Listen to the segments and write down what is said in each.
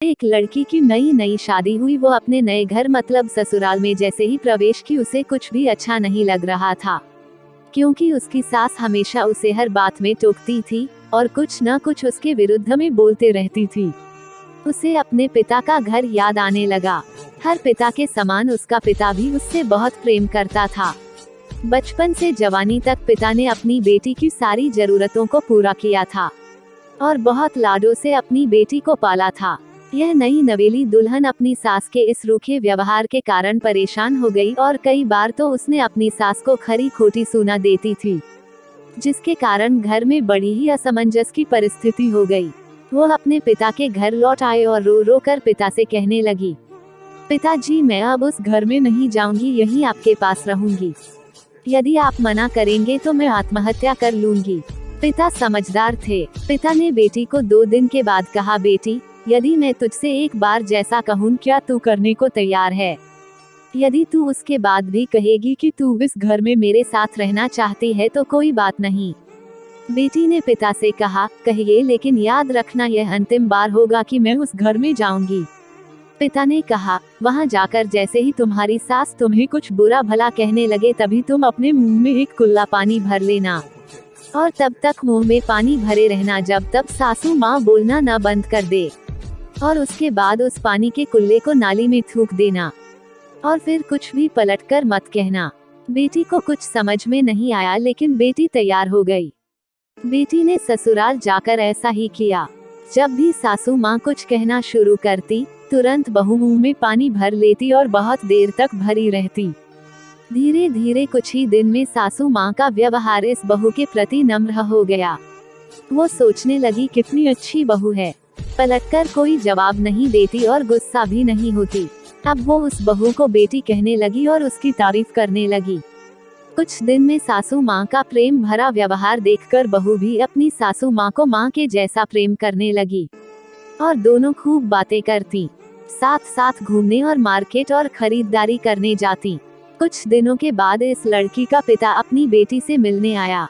एक लड़की की नई नई शादी हुई। वो अपने नए घर मतलब ससुराल में जैसे ही प्रवेश की उसे कुछ भी अच्छा नहीं लग रहा था, क्योंकि उसकी सास हमेशा उसे हर बात में टोकती थी और कुछ न कुछ उसके विरुद्ध में बोलते रहती थी। उसे अपने पिता का घर याद आने लगा। हर पिता के समान उसका पिता भी उससे बहुत प्रेम करता था। बचपन से जवानी तक पिता ने अपनी बेटी की सारी जरूरतों को पूरा किया था और बहुत लाडों से अपनी बेटी को पाला था। यह नई नवेली दुल्हन अपनी सास के इस रूखे व्यवहार के कारण परेशान हो गई और कई बार तो उसने अपनी सास को खरी खोटी सुना देती थी, जिसके कारण घर में बड़ी ही असमंजस की परिस्थिति हो गई। वो अपने पिता के घर लौट आए और रो रो कर पिता से कहने लगी, पिताजी मैं अब उस घर में नहीं जाऊंगी, यहीं आपके पास रहूंगी। यदि आप मना करेंगे तो मैं आत्महत्या कर लूंगी। पिता समझदार थे। पिता ने बेटी को 2 दिन के बाद कहा, बेटी यदि मैं तुझसे एक बार जैसा कहूँ क्या तू करने को तैयार है? यदि तू उसके बाद भी कहेगी कि तू इस घर में मेरे साथ रहना चाहती है तो कोई बात नहीं। बेटी ने पिता से कहा, कहिए लेकिन याद रखना यह अंतिम बार होगा कि मैं उस घर में जाऊंगी। पिता ने कहा, वहां जाकर जैसे ही तुम्हारी सास तुम्हें कुछ बुरा भला कहने लगे तभी तुम अपने मुंह में एक कुल्ला पानी भर लेना और तब तक मुंह में पानी भरे रहना जब तक सासू माँ बोलना न बंद कर दे, और उसके बाद उस पानी के कुल्ले को नाली में थूक देना और फिर कुछ भी पलटकर मत कहना। बेटी को कुछ समझ में नहीं आया लेकिन बेटी तैयार हो गई। बेटी ने ससुराल जाकर ऐसा ही किया। जब भी सासू माँ कुछ कहना शुरू करती तुरंत बहू मुंह में पानी भर लेती और बहुत देर तक भरी रहती। धीरे धीरे कुछ ही दिन में सासू माँ का व्यवहार इस बहू के प्रति नम्र हो गया। वो सोचने लगी कितनी अच्छी बहू है, पलटकर कोई जवाब नहीं देती और गुस्सा भी नहीं होती। अब वो उस बहू को बेटी कहने लगी और उसकी तारीफ करने लगी। कुछ दिन में सासू माँ का प्रेम भरा व्यवहार देखकर बहू भी अपनी सासू माँ को माँ के जैसा प्रेम करने लगी और दोनों खूब बातें करती, साथ साथ घूमने और मार्केट और खरीदारी करने जाती। कुछ दिनों के बाद इस लड़की का पिता अपनी बेटी से मिलने आया।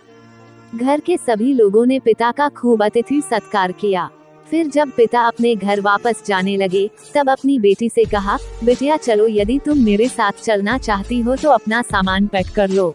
घर के सभी लोगों ने पिता का खूब अतिथि सत्कार किया। फिर जब पिता अपने घर वापस जाने लगे तब अपनी बेटी से कहा, बिटिया चलो, यदि तुम मेरे साथ चलना चाहती हो तो अपना सामान पैक कर लो,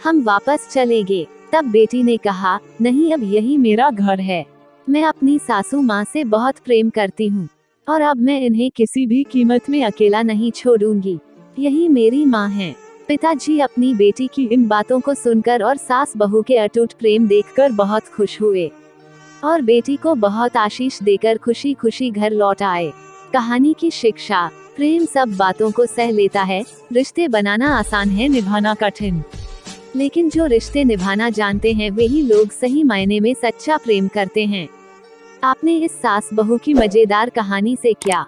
हम वापस चलेंगे। तब बेटी ने कहा, नहीं, अब यही मेरा घर है। मैं अपनी सासू माँ से बहुत प्रेम करती हूँ और अब मैं इन्हें किसी भी कीमत में अकेला नहीं छोड़ूंगी, यही मेरी माँ है। पिताजी अपनी बेटी की इन बातों को सुनकर और सास बहू के अटूट प्रेम देखकर बहुत खुश हुए और बेटी को बहुत आशीष देकर खुशी खुशी घर लौट आए। कहानी की शिक्षा, प्रेम सब बातों को सह लेता है। रिश्ते बनाना आसान है, निभाना कठिन। लेकिन जो रिश्ते निभाना जानते हैं वही लोग सही मायने में सच्चा प्रेम करते हैं। आपने इस सास बहू की मजेदार कहानी से क्या